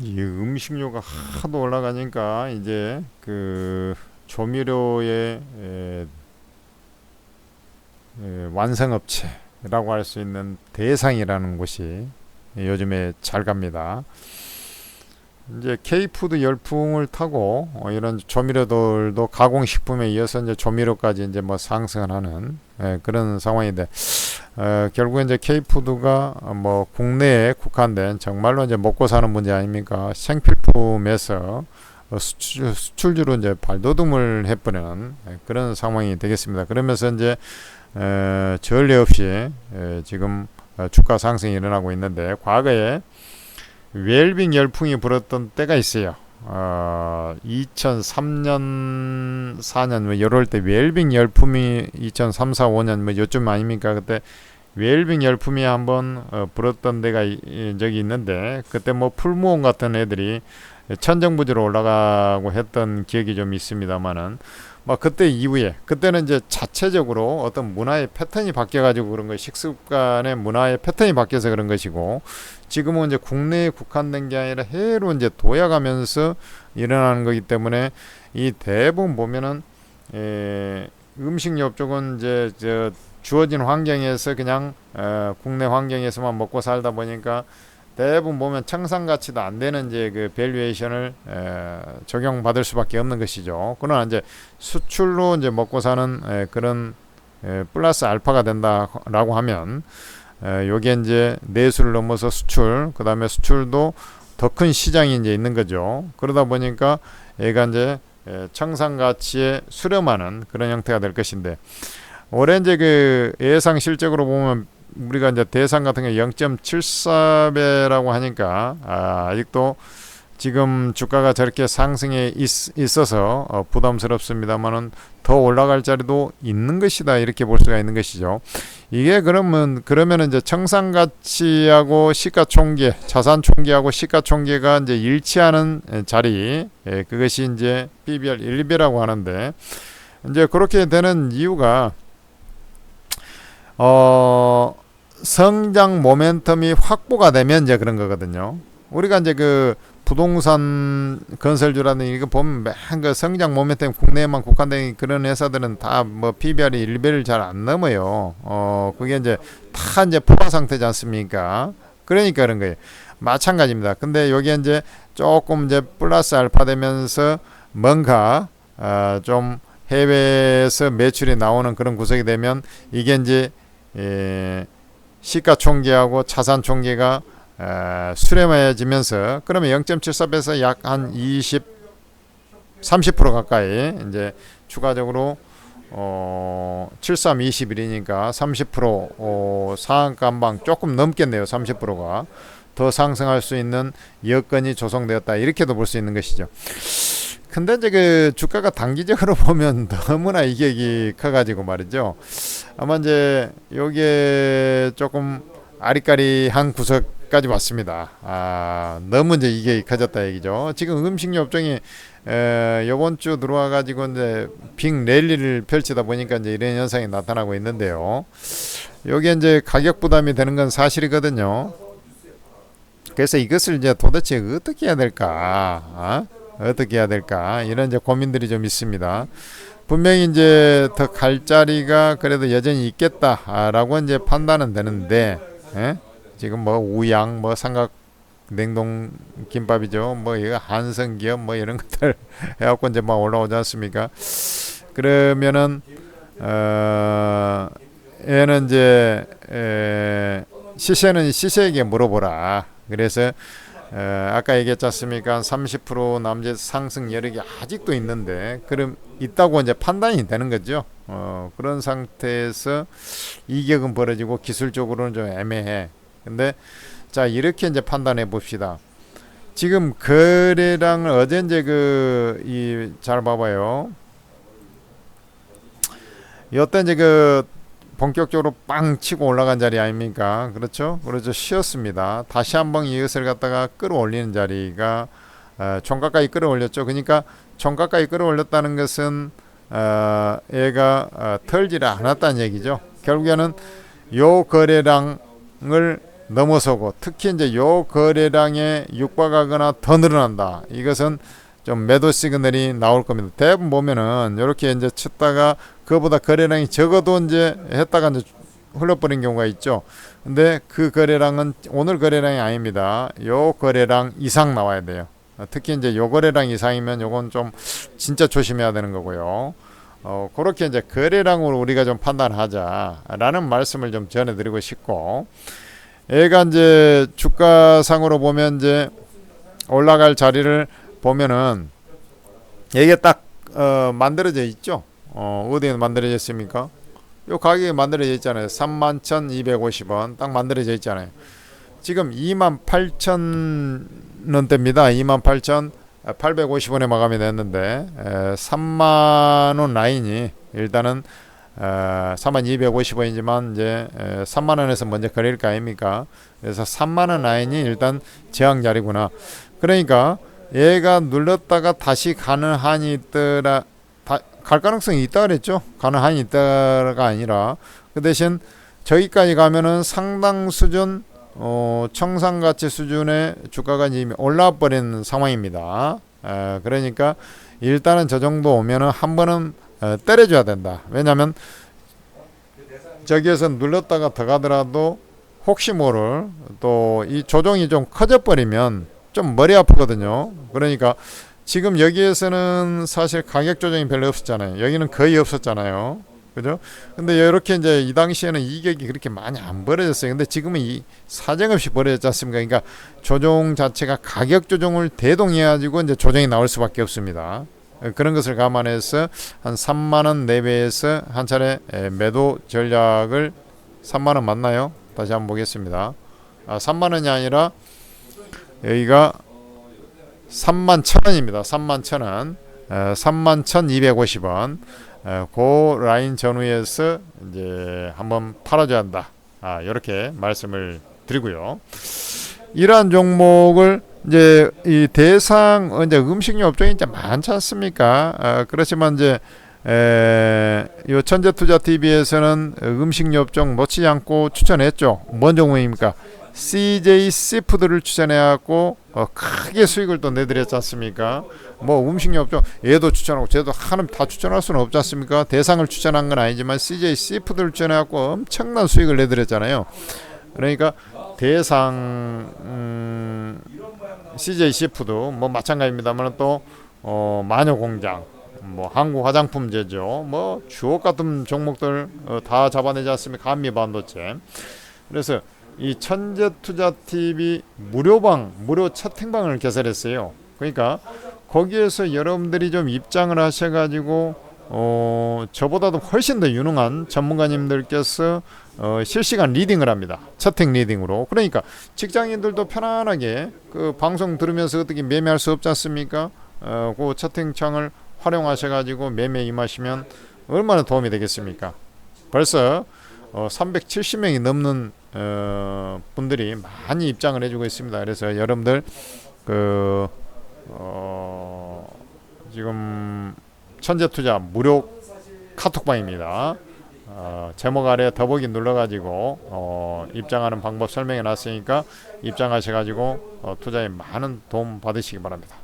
이 음식료가 하도 올라가니까 이제 그 조미료의 완성업체라고 할 수 있는 대상이라는 곳이 요즘에 잘 갑니다. 이제 K푸드 열풍을 타고 이런 조미료들도 가공식품에 이어서 이제 조미료까지 이제 뭐 상승을 하는 그런 상황인데 결국에 이제 K푸드가 뭐 국내에 국한된 정말로 이제 먹고 사는 문제 아닙니까? 생필품에서 수출주로 이제 발돋움을 해버리는 그런 상황이 되겠습니다. 그러면서 이제 전례 없이 지금 주가 상승이 일어나고 있는데 과거에 웰빙 열풍이 불었던 때가 있어요. 2003년, 4년 뭐 이럴 때 웰빙 열풍이 2003, 4, 5년 뭐 요쯤 아닙니까? 그때 웰빙 열풍이 한번 불었던 데가 적이 있는데 그때 뭐 풀무원 같은 애들이 천정부지로 올라가고 했던 기억이 좀 있습니다만은 막 그때 이후에 그때는 이제 자체적으로 어떤 문화의 패턴이 바뀌어가지고 그런 거 식습관의 문화의 패턴이 바뀌어서 그런 것이고 지금은 이제 국내에 국한된 게 아니라 해외로 이제 도약하면서 일어나는 거기 때문에 이 대부분 보면은 음식료 쪽은 이제 주어진 환경에서 그냥 국내 환경에서만 먹고 살다 보니까 대부분 보면 청산 가치도 안 되는 이제 그 밸류에이션을 적용받을 수밖에 없는 것이죠. 그러나 이제 수출로 이제 먹고 사는 그런 플러스 알파가 된다라고 하면 요게 이제 내수를 넘어서 수출, 그 다음에 수출도 더 큰 시장이 이제 있는 거죠. 그러다 보니까 얘가 이제 청산 가치에 수렴하는 그런 형태가 될 것인데 올해 이제 그 예상 실적으로 보면 우리가 이제 대상 같은 게 0.74배라고 하니까 아직도 지금 주가가 저렇게 상승해 있어서 부담스럽습니다만은 더 올라갈 자리도 있는 것이다 이렇게 볼 수가 있는 것이죠. 이게 그러면 이제 청산 가치하고 시가총계, 자산 총계하고 시가총계가 이제 일치하는 자리, 그것이 이제 PBR 1배라고 하는데 이제 그렇게 되는 이유가 성장 모멘텀이 확보가 되면 이제 그런 거거든요. 우리가 이제 그 부동산 건설주라는 이거 보면 맨그 성장 모멘텀 국내에만 국한된 그런 회사들은 다 뭐 PBR이 1배를 잘 안 넘어요. 그게 이제 다 이제 포화 상태지 않습니까? 그러니까 그런 거예요. 마찬가지입니다. 근데 여기 이제 조금 이제 플러스 알파 되면서 뭔가 좀 해외에서 매출이 나오는 그런 구석이 되면 이게 이제 시가총계하고 자산총계가 수렴해지면서 그러면 0.74배에서 약 한 20, 30% 가까이 이제 추가적으로 73, 21이니까 30% 상한가 한방 조금 넘겠네요. 30%가 더 상승할 수 있는 여건이 조성되었다 이렇게도 볼 수 있는 것이죠. 근데 이제 그 주가가 단기적으로 보면 너무나 이격이 커가지고 말이죠. 아마 이제 요게 조금 아리까리한 구석까지 왔습니다. 너무 이제 이격이 커졌다 얘기죠. 지금 음식료 업종이 요번 주 들어와 가지고 이제 빅 랠리를 펼치다 보니까 이제 이런 현상이 나타나고 있는데요. 요게 이제 가격 부담이 되는 건 사실이거든요. 그래서 이것을 이제 도대체 어떻게 해야 될까? 어떻게 해야 될까? 이런 이제 고민들이 좀 있습니다. 분명히 이제 더 갈 자리가 그래도 여전히 있겠다라고 이제 판단은 되는데, 지금 뭐 우양, 뭐 삼각 냉동 김밥이죠. 뭐 이거 한성기업 뭐 이런 것들 해갖고 이제 막 올라오지 않습니까? 그러면은 얘는 이제 시세는 시세에게 물어보라. 그래서 아까 얘기했지 않습니까? 30% 남짓 상승 여력이 아직도 있는데 그럼 있다고 이제 판단이 되는 거죠. 그런 상태에서 이격은 벌어지고 기술적으로는 좀 애매해. 근데 자 이렇게 이제 판단해 봅시다. 지금 거래량을 어제 이제 잘 봐봐요. 여태 이제 본격적으로 빵 치고 올라간 자리 아닙니까? 그렇죠? 그렇죠. 쉬었습니다. 다시 한번 이것을 갖다가 끌어올리는 자리가 총가까지 끌어올렸죠. 그러니까 총가까지 끌어올렸다는 것은 얘가 털지를 않았다는 얘기죠. 결국에는 요 거래량을 넘어서고 특히 이제 요 거래량에 육박하거나 더 늘어난다. 이것은 좀 매도 시그널이 나올 겁니다. 대부분 보면은 이렇게 이제 쳤다가 그보다 거래량이 적어도 이제 했다가 이제 흘러버린 경우가 있죠. 근데 그 거래량은 오늘 거래량이 아닙니다. 요 거래량 이상 나와야 돼요. 특히 이제 요 거래량 이상이면 요건 좀 진짜 조심해야 되는 거고요. 그렇게 이제 거래량으로 우리가 좀 판단하자라는 말씀을 좀 전해드리고 싶고, 얘가 이제 주가상으로 보면 이제 올라갈 자리를 보면은 이게 딱 만들어져 있죠. 어디에 만들어져 있습니까? 요 가격이 만들어져 있잖아요. 31,250원 딱 만들어져 있잖아요. 지금 28,000원대입니다. 28,850원에 마감이 됐는데 3만원 라인이 일단은 3250원이지만 이제 3만원에서 먼저 거래일 거 아닙니까? 그래서 3만원 라인이 일단 저항 자리구나. 그러니까 얘가 눌렀다가 다시 가는 한이 있더라, 갈 가능성이 있다 그랬죠. 가는 한이 있다가 아니라 그 대신 저기까지 가면은 상당 수준 청산가치 수준의 주가가 이미 올라와 버린 상황입니다. 그러니까 일단은 저 정도 오면은 한 번은 때려줘야 된다. 왜냐하면 저기에서 눌렀다가 더 가더라도 혹시 모를 또 이 조정이 좀 커져 버리면 좀 머리 아프거든요. 그러니까 지금 여기에서는 사실 가격 조정이 별로 없었잖아요. 여기는 거의 없었잖아요. 그죠? 근데 이렇게 이제 이 당시에는 이격이 그렇게 많이 안 벌어졌어요. 근데 지금은 이 사정없이 벌어졌지 않습니까? 그러니까 조정 자체가 가격 조정을 대동해가지고 이제 조정이 나올 수밖에 없습니다. 그런 것을 감안해서 한 3만원 내외에서 한 차례 매도 전략을 3만원 맞나요? 다시 한번 보겠습니다. 3만원이 아니라 여기가 31,000원입니다. 31,000원, 31,250원. 그 라인 전후에서 이제 한번 팔아줘야 한다. 이렇게 말씀을 드리고요. 이러한 종목을 이제 이 대상 이제 음식료 업종이 이제 많지 않습니까? 그렇지만 이제 요 천재투자TV에서는 음식료 업종 놓치지 않고 추천했죠. 뭔 종목입니까? CJ 씨푸드를 추천해갖고 크게 수익을 또 내드렸지 않습니까? 뭐 음식료 업종 얘도 추천하고 쟤도 하는 다 추천할 수는 없지 않습니까? 대상을 추천한 건 아니지만 CJ 씨푸드를 추천해갖고 엄청난 수익을 내드렸잖아요. 그러니까 대상 CJ 씨푸드 뭐 마찬가지입니다만 또 마녀공장, 뭐 한국 화장품제죠, 뭐 주옥 같은 종목들 다 잡아내지 않습니까? 한미반도체. 그래서 이 천재투자TV 무료 채팅방을 개설했어요. 그러니까 거기에서 여러분들이 좀 입장을 하셔가지고 저보다도 훨씬 더 유능한 전문가님들께서 실시간 리딩을 합니다. 채팅 리딩으로. 그러니까 직장인들도 편안하게 그 방송 들으면서 어떻게 매매할 수 없지 않습니까? 그 채팅창을 활용하셔가지고 매매 임하시면 얼마나 도움이 되겠습니까? 벌써 370명이 넘는 분들이 많이 입장을 해주고 있습니다. 그래서 여러분들 지금 천재투자 무료 카톡방입니다. 제목 아래 더보기 눌러가지고 입장하는 방법 설명해 놨으니까 입장하셔가지고 투자에 많은 도움 받으시기 바랍니다.